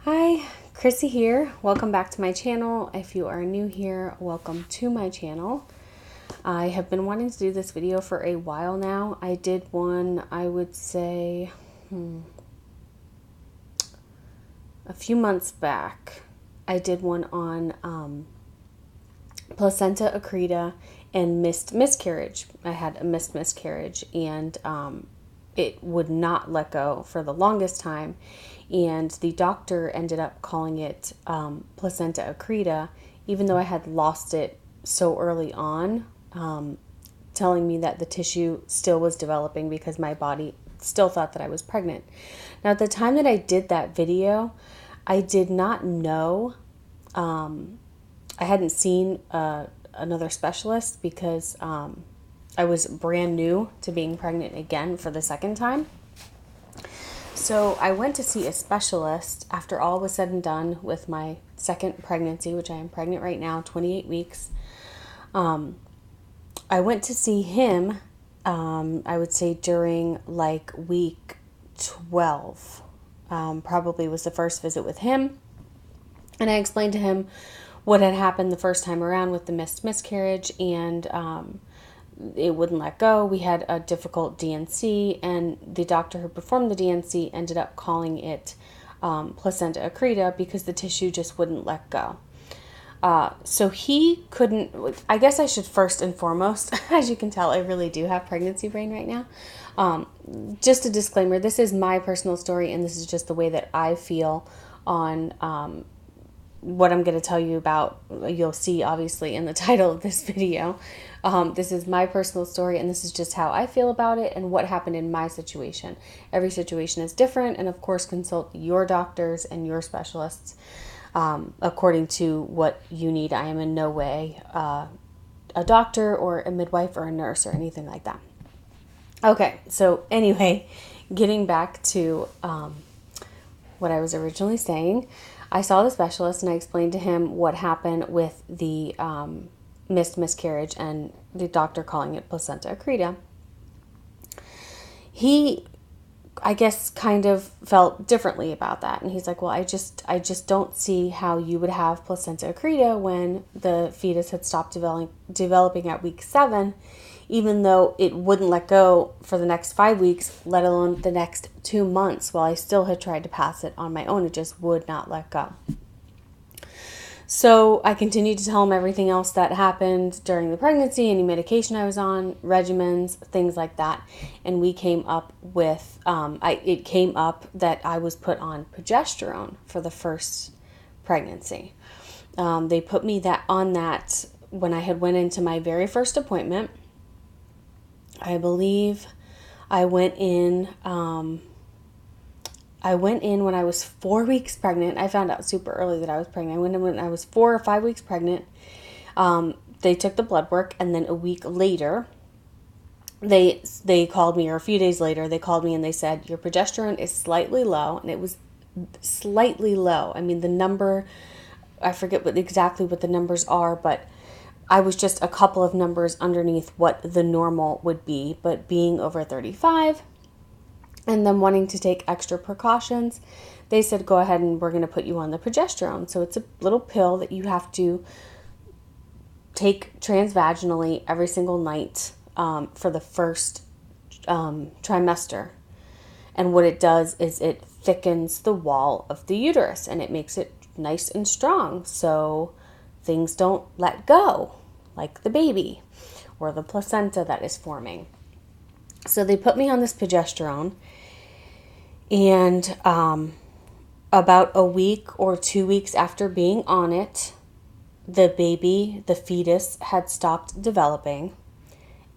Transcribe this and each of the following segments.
Hi, Chrissy here. Welcome back to my channel. If you are new here, welcome to my channel. I have been wanting to do this video for a while now. I did one, I would say, a few months back. I did one on placenta accreta and missed miscarriage. I had a missed miscarriage and it would not let go for the longest time. And the doctor ended up calling it placenta accreta, even though I had lost it so early on, telling me that the tissue still was developing because my body still thought that I was pregnant. Now, at the time that I did that video, I did not know, I hadn't seen another specialist because I was brand new to being pregnant again for the second time. So I went to see a specialist after all was said and done with my second pregnancy, which I am pregnant right now, 28 weeks. I went to see him, I would say during like week 12, probably was the first visit with him. And I explained to him what had happened the first time around with the missed miscarriage, and it wouldn't let go. We had a difficult D&C, and the doctor who performed the D&C ended up calling it placenta accreta because the tissue just wouldn't let go. So he couldn't, I guess I should first and foremost, as you can tell, I really do have pregnancy brain right now. Just a disclaimer, this is my personal story, and this is just the way that I feel on what I'm going to tell you about. You'll see obviously in the title of this video. This is my personal story, and this is just how I feel about it and what happened in my situation. Every situation is different, and of course consult your doctors and your specialists according to what you need. I am in no way a doctor or a midwife or a nurse or anything like that. Okay, so anyway, getting back to what I was originally saying, I saw the specialist and I explained to him what happened with the missed miscarriage and the doctor calling it placenta accreta. He, I guess, kind of felt differently about that. And he's like, well, I just don't see how you would have placenta accreta when the fetus had stopped developing at week 7, even though it wouldn't let go for the next 5 weeks, let alone the next 2 months, while I still had tried to pass it on my own. It just would not let go. So I continued to tell him everything else that happened during the pregnancy, any medication I was on, regimens, things like that. And we came up with, it came up that I was put on progesterone for the first pregnancy. They put me on that when I had went into my very first appointment. I believe I went in when I was 4 weeks pregnant. I found out super early that I was pregnant. I went in when I was 4 or 5 weeks pregnant. They took the blood work, and then a week later, they called me, or a few days later, they called me and they said, your progesterone is slightly low, and it was slightly low. I mean, the number, I forget exactly what the numbers are, but I was just a couple of numbers underneath what the normal would be, but being over 35 and them wanting to take extra precautions, they said, go ahead and we're going to put you on the progesterone. So it's a little pill that you have to take transvaginally every single night for the first trimester. And what it does is it thickens the wall of the uterus and it makes it nice and strong, so things don't let go, like the baby or the placenta that is forming. So they put me on this progesterone, and about a week or 2 weeks after being on it, the fetus had stopped developing,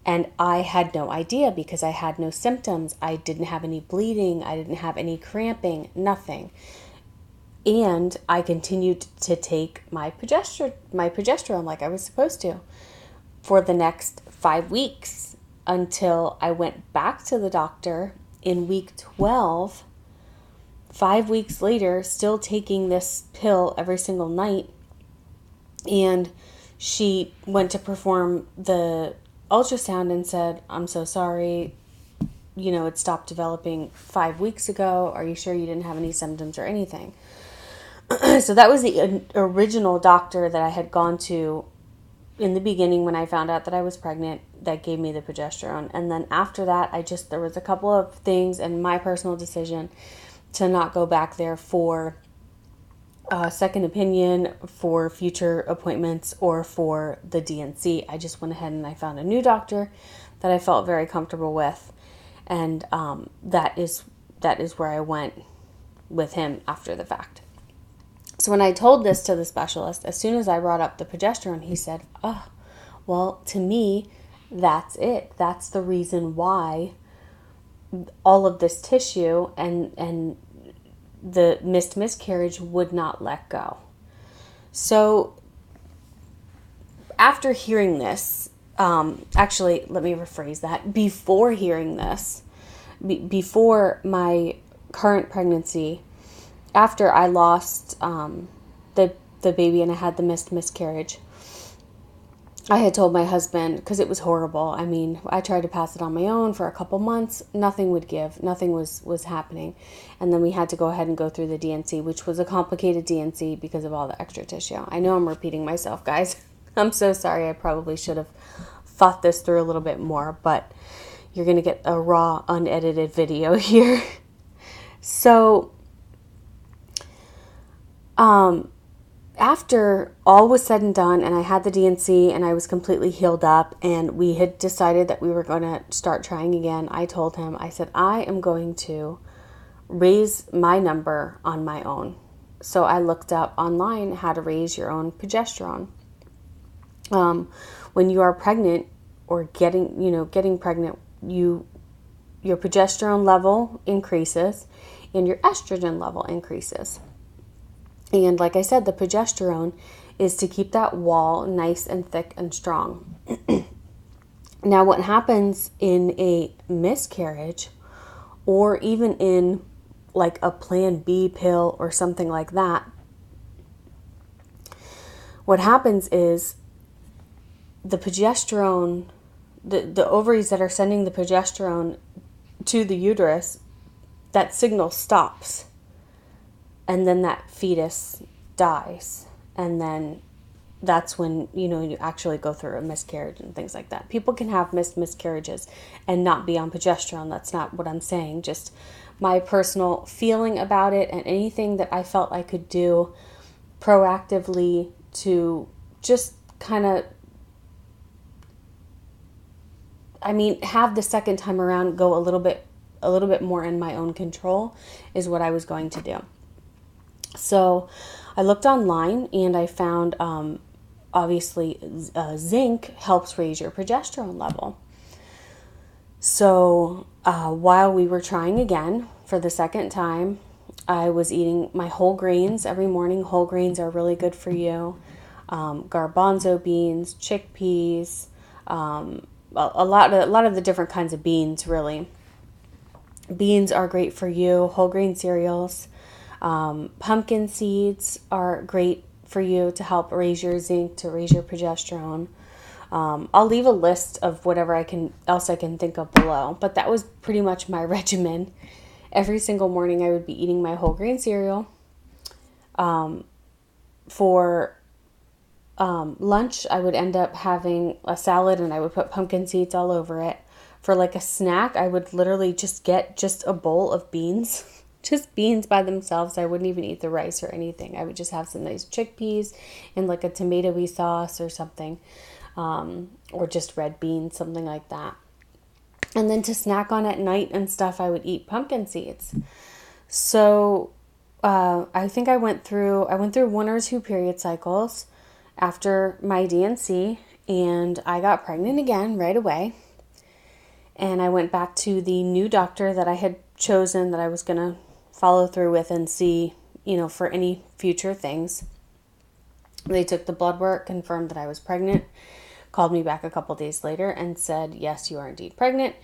and I had no idea because I had no symptoms. I didn't have any bleeding. I didn't have any cramping, nothing. And I continued to take my progesterone like I was supposed to for the next 5 weeks until I went back to the doctor in week 12, 5 weeks later, still taking this pill every single night. And she went to perform the ultrasound and said, I'm so sorry, it stopped developing 5 weeks ago. Are you sure you didn't have any symptoms or anything? So that was the original doctor that I had gone to in the beginning when I found out that I was pregnant that gave me the progesterone. And then after that, there was a couple of things and my personal decision to not go back there for a second opinion, for future appointments, or for the DNC. I just went ahead and I found a new doctor that I felt very comfortable with. And that is where I went with him after the fact. So when I told this to the specialist, as soon as I brought up the progesterone, he said, "Oh, well, to me, that's it. That's the reason why all of this tissue and the missed miscarriage would not let go." So after hearing this, actually, let me rephrase that. Before hearing this, before my current pregnancy, after I lost the baby and I had the missed miscarriage, I had told my husband, because it was horrible. I mean, I tried to pass it on my own for a couple months. Nothing would give. Nothing was happening. And then we had to go ahead and go through the DNC, which was a complicated DNC because of all the extra tissue. I know I'm repeating myself, guys. I'm so sorry. I probably should have thought this through a little bit more, but you're going to get a raw, unedited video here. So, after all was said and done and I had the DNC and I was completely healed up and we had decided that we were going to start trying again, I told him, I said, I am going to raise my number on my own. So I looked up online how to raise your own progesterone. When you are pregnant or getting pregnant, your progesterone level increases and your estrogen level increases. And like I said, the progesterone is to keep that wall nice and thick and strong. Now, what happens in a miscarriage or even in like a Plan B pill or something like that, what happens is the progesterone, the ovaries that are sending the progesterone to the uterus, that signal stops. And then that fetus dies. And then that's when, you actually go through a miscarriage and things like that. People can have missed miscarriages and not be on progesterone. That's not what I'm saying. Just my personal feeling about it and anything that I felt I could do proactively to just kind of, have the second time around go a little bit more in my own control is what I was going to do. So I looked online and I found, obviously, zinc helps raise your progesterone level. So while we were trying again for the second time, I was eating my whole grains every morning. Whole grains are really good for you. Garbanzo beans, chickpeas, a lot of the different kinds of beans, really. Beans are great for you. Whole grain cereals. Pumpkin seeds are great for you to help raise your zinc, to raise your progesterone. I'll leave a list of whatever else I can think of below, but that was pretty much my regimen. Every single morning I would be eating my whole grain cereal. For lunch, I would end up having a salad and I would put pumpkin seeds all over it. For like a snack, I would literally just get a bowl of beans. Just beans by themselves. I wouldn't even eat the rice or anything. I would just have some nice chickpeas and like a tomatoey sauce or something. Or just red beans, something like that. And then to snack on at night and stuff, I would eat pumpkin seeds. So I think I went through 1 or 2 period cycles after my DNC, and I got pregnant again right away. And I went back to the new doctor that I had chosen that I was going to follow through with and see, for any future things. They took the blood work, confirmed that I was pregnant, called me back a couple days later and said, yes, you are indeed pregnant.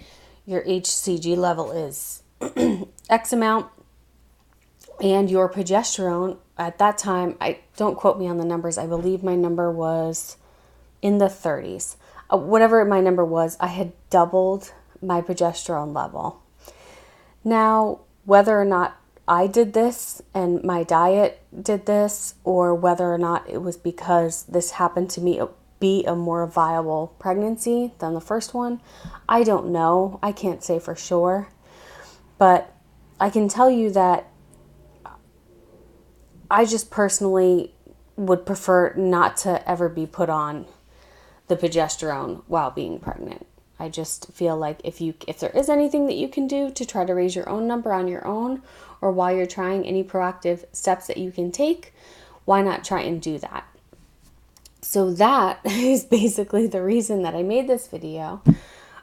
Your HCG level is X amount. And your progesterone at that time, don't quote me on the numbers. I believe my number was in the 30s. Whatever my number was, I had doubled my progesterone level. Now, whether or not I did this and my diet did this, or whether or not it was because this happened to me be a more viable pregnancy than the first one. I don't know. I can't say for sure. But I can tell you that I just personally would prefer not to ever be put on the progesterone while being pregnant. I just feel like if there is anything that you can do to try to raise your own number on your own, or while you're trying any proactive steps that you can take, why not try and do that? So that is basically the reason that I made this video.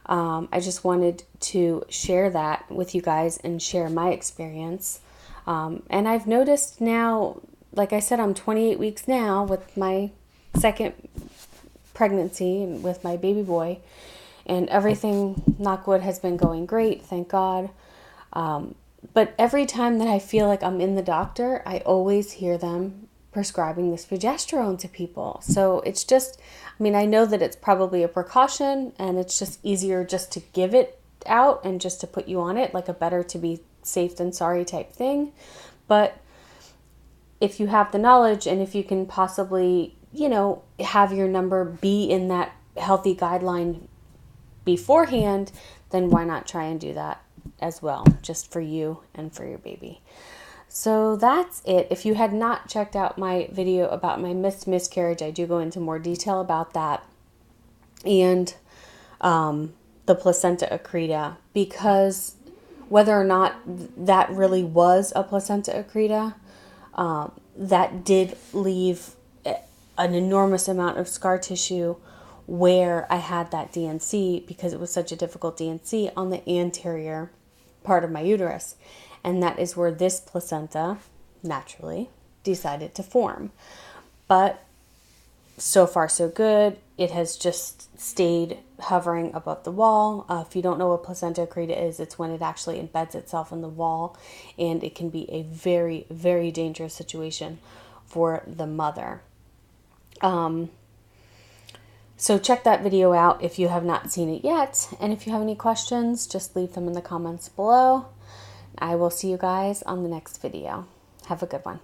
I just wanted to share that with you guys and share my experience. And I've noticed now, like I said, I'm 28 weeks now with my second pregnancy and with my baby boy, and everything, knock wood, has been going great, thank God. But every time that I feel like I'm in the doctor, I always hear them prescribing this progesterone to people. So it's just, I mean, I know that it's probably a precaution and it's just easier just to give it out and just to put you on it, like a better to be safe than sorry type thing. But if you have the knowledge and if you can possibly, have your number be in that healthy guideline beforehand, then why not try and do that as well, just for you and for your baby. So that's it. If you had not checked out my video about my miscarriage, I do go into more detail about that and the placenta accreta, because whether or not that really was a placenta accreta, that did leave an enormous amount of scar tissue where I had that DNC, because it was such a difficult DNC on the anterior part of my uterus. And that is where this placenta naturally decided to form. But so far so good. It has just stayed hovering above the wall. If you don't know what placenta accreta is, it's when it actually embeds itself in the wall, and it can be a very, very dangerous situation for the mother. So check that video out if you have not seen it yet. And if you have any questions, just leave them in the comments below. I will see you guys on the next video. Have a good one.